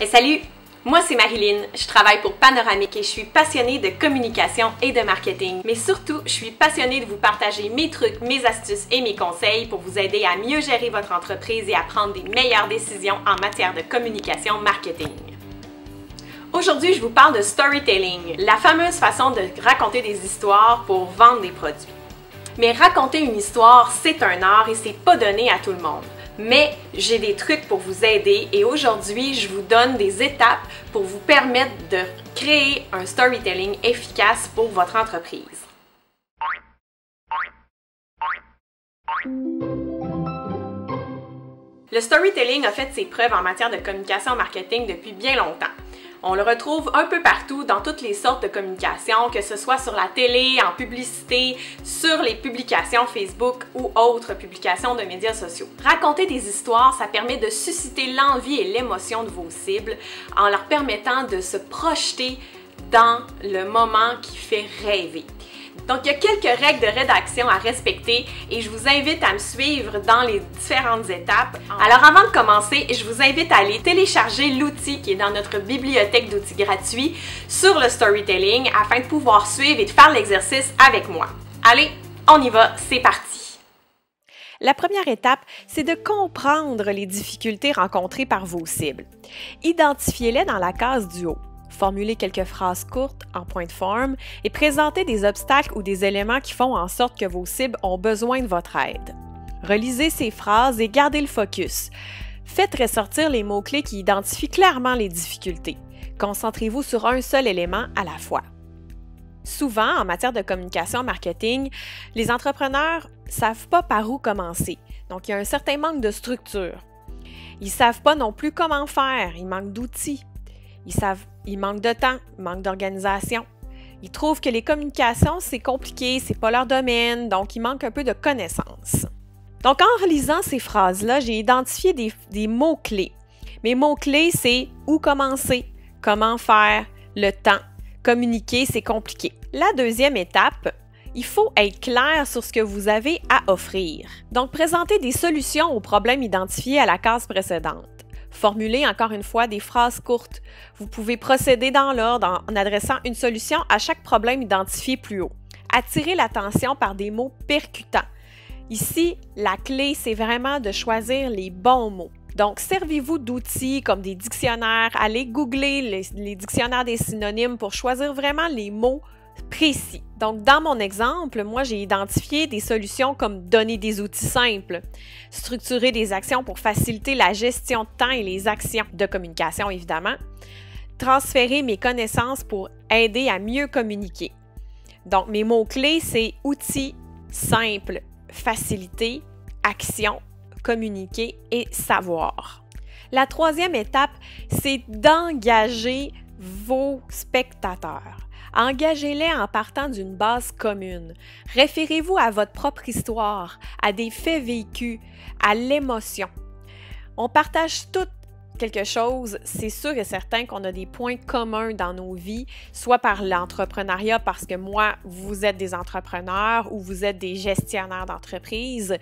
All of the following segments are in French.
Salut! Moi, c'est Marilyn. Je travaille pour Panoramique et je suis passionnée de communication et de marketing. Mais surtout, je suis passionnée de vous partager mes trucs, mes astuces et mes conseils pour vous aider à mieux gérer votre entreprise et à prendre des meilleures décisions en matière de communication marketing. Aujourd'hui, je vous parle de storytelling, la fameuse façon de raconter des histoires pour vendre des produits. Mais raconter une histoire, c'est un art et c'est pas donné à tout le monde. Mais j'ai des trucs pour vous aider et aujourd'hui, je vous donne des étapes pour vous permettre de créer un storytelling efficace pour votre entreprise. Le storytelling a fait ses preuves en matière de communication marketing depuis bien longtemps. On le retrouve un peu partout dans toutes les sortes de communication, que ce soit sur la télé, en publicité, sur les publications Facebook ou autres publications de médias sociaux. Raconter des histoires, ça permet de susciter l'envie et l'émotion de vos cibles en leur permettant de se projeter dans le moment qui fait rêver. Donc, il y a quelques règles de rédaction à respecter et je vous invite à me suivre dans les différentes étapes. Alors, avant de commencer, je vous invite à aller télécharger l'outil qui est dans notre bibliothèque d'outils gratuits sur le storytelling afin de pouvoir suivre et de faire l'exercice avec moi. Allez, on y va, c'est parti! La première étape, c'est de comprendre les difficultés rencontrées par vos cibles. Identifiez-les dans la case du haut. Formulez quelques phrases courtes en point de forme et présentez des obstacles ou des éléments qui font en sorte que vos cibles ont besoin de votre aide. Relisez ces phrases et gardez le focus. Faites ressortir les mots-clés qui identifient clairement les difficultés. Concentrez-vous sur un seul élément à la fois. Souvent, en matière de communication marketing, les entrepreneurs ne savent pas par où commencer. Donc, il y a un certain manque de structure. Ils ne savent pas non plus comment faire. Il manque d'outils. Il manque de temps, il manque d'organisation. Ils trouvent que les communications, c'est compliqué, c'est pas leur domaine, donc il manque un peu de connaissances. Donc, en relisant ces phrases-là, j'ai identifié des mots-clés. Mes mots-clés, c'est où commencer, comment faire, le temps, communiquer, c'est compliqué. La deuxième étape, il faut être clair sur ce que vous avez à offrir. Donc, présentez des solutions aux problèmes identifiés à la case précédente. Formulez encore une fois des phrases courtes. Vous pouvez procéder dans l'ordre en adressant une solution à chaque problème identifié plus haut. Attirez l'attention par des mots percutants. Ici, la clé, c'est vraiment de choisir les bons mots. Donc, servez-vous d'outils comme des dictionnaires. Allez googler les dictionnaires des synonymes pour choisir vraiment les mots précis. Donc, dans mon exemple, moi, j'ai identifié des solutions comme donner des outils simples, structurer des actions pour faciliter la gestion de temps et les actions de communication, évidemment, transférer mes connaissances pour aider à mieux communiquer. Donc, mes mots-clés, c'est outils, simple, faciliter, action, communiquer et savoir. La troisième étape, c'est d'engager vos spectateurs. Engagez-les en partant d'une base commune. Référez-vous à votre propre histoire, à des faits vécus, à l'émotion. On partage tout quelque chose, c'est sûr et certain qu'on a des points communs dans nos vies, soit par l'entrepreneuriat, parce que moi, vous êtes des entrepreneurs ou vous êtes des gestionnaires d'entreprise,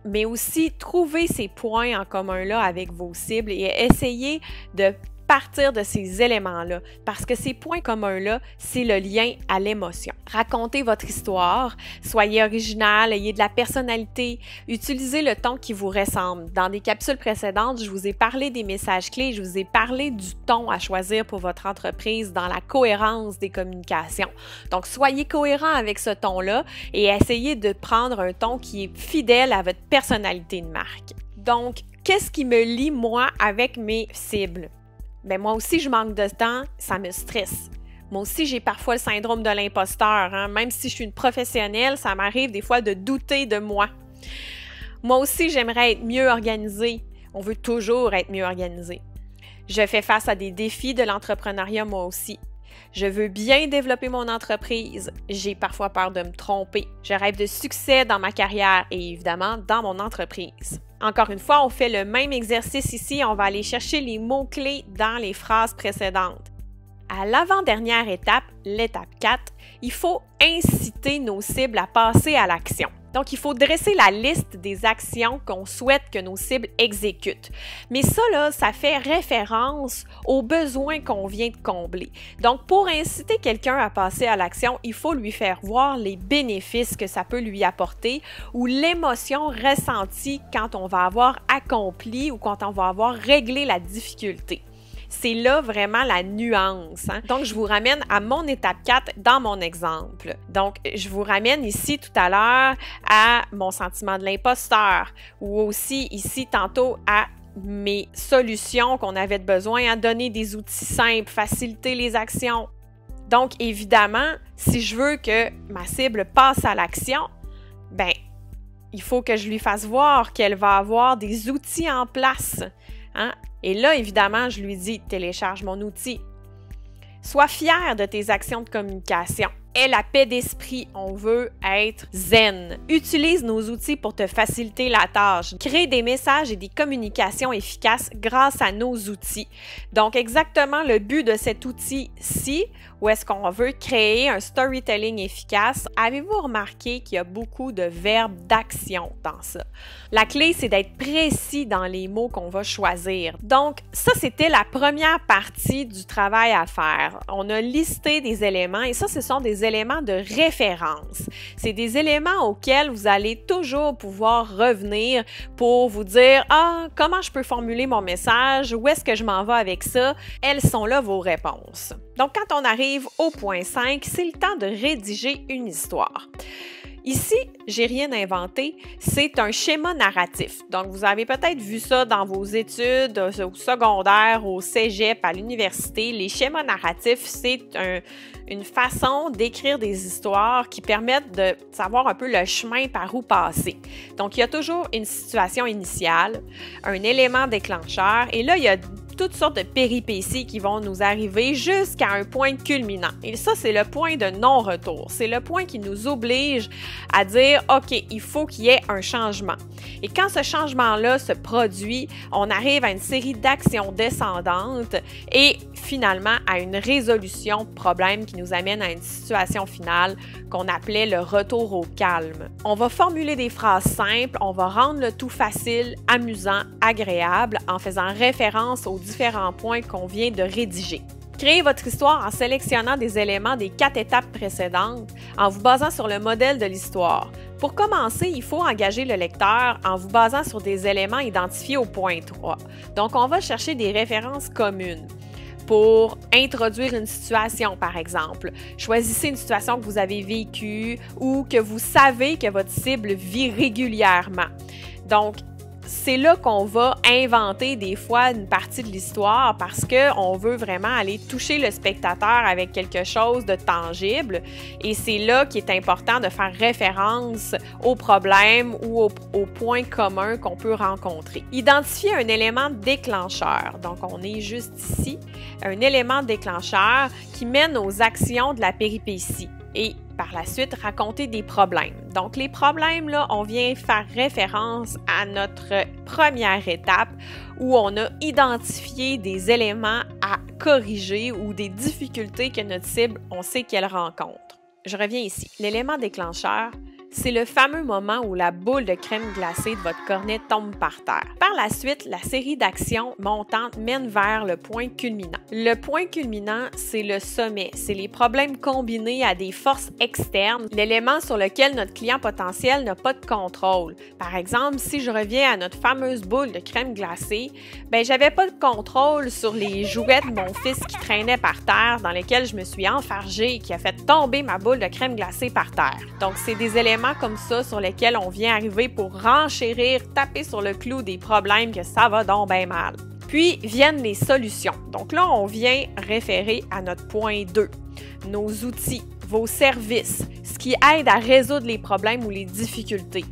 mais aussi trouver ces points en commun-là avec vos cibles et essayer de partir de ces éléments-là, parce que ces points communs-là, c'est le lien à l'émotion. Racontez votre histoire, soyez original, ayez de la personnalité, utilisez le ton qui vous ressemble. Dans des capsules précédentes, je vous ai parlé des messages clés, je vous ai parlé du ton à choisir pour votre entreprise dans la cohérence des communications. Donc, soyez cohérent avec ce ton-là et essayez de prendre un ton qui est fidèle à votre personnalité de marque. Donc, qu'est-ce qui me lie, moi, avec mes cibles? Bien, moi aussi, je manque de temps, ça me stresse. Moi aussi, j'ai parfois le syndrome de l'imposteur. Hein? Même si je suis une professionnelle, ça m'arrive des fois de douter de moi. Moi aussi, j'aimerais être mieux organisée. On veut toujours être mieux organisé. Je fais face à des défis de l'entrepreneuriat, moi aussi. Je veux bien développer mon entreprise. J'ai parfois peur de me tromper. Je rêve de succès dans ma carrière et évidemment dans mon entreprise. Encore une fois, on fait le même exercice ici. On va aller chercher les mots-clés dans les phrases précédentes. À l'avant-dernière étape, l'étape 4, il faut inciter nos cibles à passer à l'action. Donc, il faut dresser la liste des actions qu'on souhaite que nos cibles exécutent. Mais ça, là, ça fait référence aux besoins qu'on vient de combler. Donc, pour inciter quelqu'un à passer à l'action, il faut lui faire voir les bénéfices que ça peut lui apporter ou l'émotion ressentie quand on va avoir accompli ou quand on va avoir réglé la difficulté. C'est là vraiment la nuance. Donc, je vous ramène à mon étape 4 dans mon exemple. Donc, je vous ramène ici tout à l'heure à mon sentiment de l'imposteur ou aussi ici tantôt à mes solutions qu'on avait besoin, à donner des outils simples, faciliter les actions. Donc, évidemment, si je veux que ma cible passe à l'action, ben, il faut que je lui fasse voir qu'elle va avoir des outils en place. Et là, évidemment, je lui dis, télécharge mon outil. Sois fier de tes actions de communication. Aie la paix d'esprit, on veut être zen. Utilise nos outils pour te faciliter la tâche. Crée des messages et des communications efficaces grâce à nos outils. Donc, exactement le but de cet outil-ci, où est-ce qu'on veut créer un storytelling efficace, avez-vous remarqué qu'il y a beaucoup de verbes d'action dans ça? La clé, c'est d'être précis dans les mots qu'on va choisir. Donc, ça, c'était la première partie du travail à faire. On a listé des éléments et ça, ce sont des éléments de référence. C'est des éléments auxquels vous allez toujours pouvoir revenir pour vous dire « Ah, comment je peux formuler mon message? Où est-ce que je m'en vais avec ça? » Elles sont là vos réponses. Donc, quand on arrive au point 5, c'est le temps de rédiger une histoire. Ici, j'ai rien inventé, c'est un schéma narratif. Donc, vous avez peut-être vu ça dans vos études au secondaire, au cégep, à l'université. Les schémas narratifs, c'est une façon d'écrire des histoires qui permettent de savoir un peu le chemin par où passer. Donc, il y a toujours une situation initiale, un élément déclencheur, et là, il y a toutes sortes de péripéties qui vont nous arriver jusqu'à un point culminant. Et ça, c'est le point de non-retour. C'est le point qui nous oblige à dire « OK, il faut qu'il y ait un changement ». Et quand ce changement-là se produit, on arrive à une série d'actions descendantes et finalement à une résolution de problème qui nous amène à une situation finale qu'on appelait le retour au calme. On va formuler des phrases simples, on va rendre le tout facile, amusant, agréable en faisant référence aux différents points qu'on vient de rédiger. Créez votre histoire en sélectionnant des éléments des 4 étapes précédentes en vous basant sur le modèle de l'histoire. Pour commencer, il faut engager le lecteur en vous basant sur des éléments identifiés au point 3. Donc, on va chercher des références communes. Pour introduire une situation, par exemple. Choisissez une situation que vous avez vécue ou que vous savez que votre cible vit régulièrement. Donc, c'est là qu'on va inventer des fois une partie de l'histoire parce qu'on veut vraiment aller toucher le spectateur avec quelque chose de tangible et c'est là qu'il est important de faire référence aux problèmes ou aux points communs qu'on peut rencontrer. Identifier un élément déclencheur. Donc, on est juste ici, un élément déclencheur qui mène aux actions de la péripétie. Et par la suite, raconter des problèmes. Donc, les problèmes, là, on vient faire référence à notre première étape où on a identifié des éléments à corriger ou des difficultés que notre cible, on sait qu'elle rencontre. Je reviens ici. L'élément déclencheur, c'est le fameux moment où la boule de crème glacée de votre cornet tombe par terre. Par la suite, la série d'actions montantes mène vers le point culminant. Le point culminant, c'est le sommet. C'est les problèmes combinés à des forces externes, l'élément sur lequel notre client potentiel n'a pas de contrôle. Par exemple, si je reviens à notre fameuse boule de crème glacée, j'avais pas de contrôle sur les jouets de mon fils qui traînaient par terre, dans lesquels je me suis enfargée et qui a fait tomber ma boule de crème glacée par terre. Donc, c'est des éléments comme ça sur lesquels on vient arriver pour renchérir, taper sur le clou des problèmes que ça va donc bien mal. Puis viennent les solutions. Donc là, on vient référer à notre point 2, nos outils, vos services, ce qui aide à résoudre les problèmes ou les difficultés.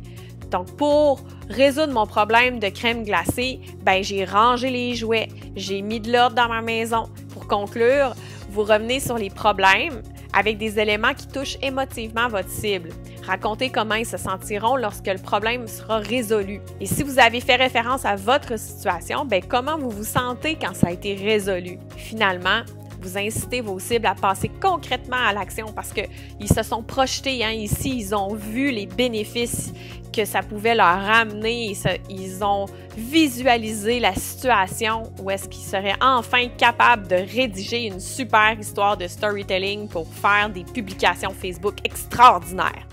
Donc, pour résoudre mon problème de crème glacée, j'ai rangé les jouets, j'ai mis de l'ordre dans ma maison. Pour conclure, vous revenez sur les problèmes avec des éléments qui touchent émotivement votre cible. Racontez comment ils se sentiront lorsque le problème sera résolu. Et si vous avez fait référence à votre situation, comment vous vous sentez quand ça a été résolu. Finalement, vous incitez vos cibles à passer concrètement à l'action parce qu'ils se sont projetés. Ici, ils ont vu les bénéfices que ça pouvait leur ramener. Ils ont visualisé la situation où est-ce qu'ils seraient enfin capables de rédiger une super histoire de storytelling pour faire des publications Facebook extraordinaires.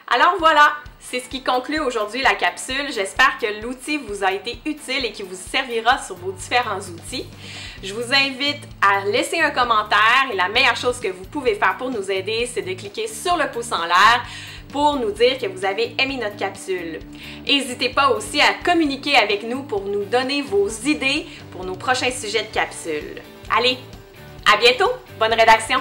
Alors voilà, c'est ce qui conclut aujourd'hui la capsule. J'espère que l'outil vous a été utile et qu'il vous servira sur vos différents outils. Je vous invite à laisser un commentaire et la meilleure chose que vous pouvez faire pour nous aider, c'est de cliquer sur le pouce en l'air pour nous dire que vous avez aimé notre capsule. N'hésitez pas aussi à communiquer avec nous pour nous donner vos idées pour nos prochains sujets de capsule. Allez, à bientôt! Bonne rédaction!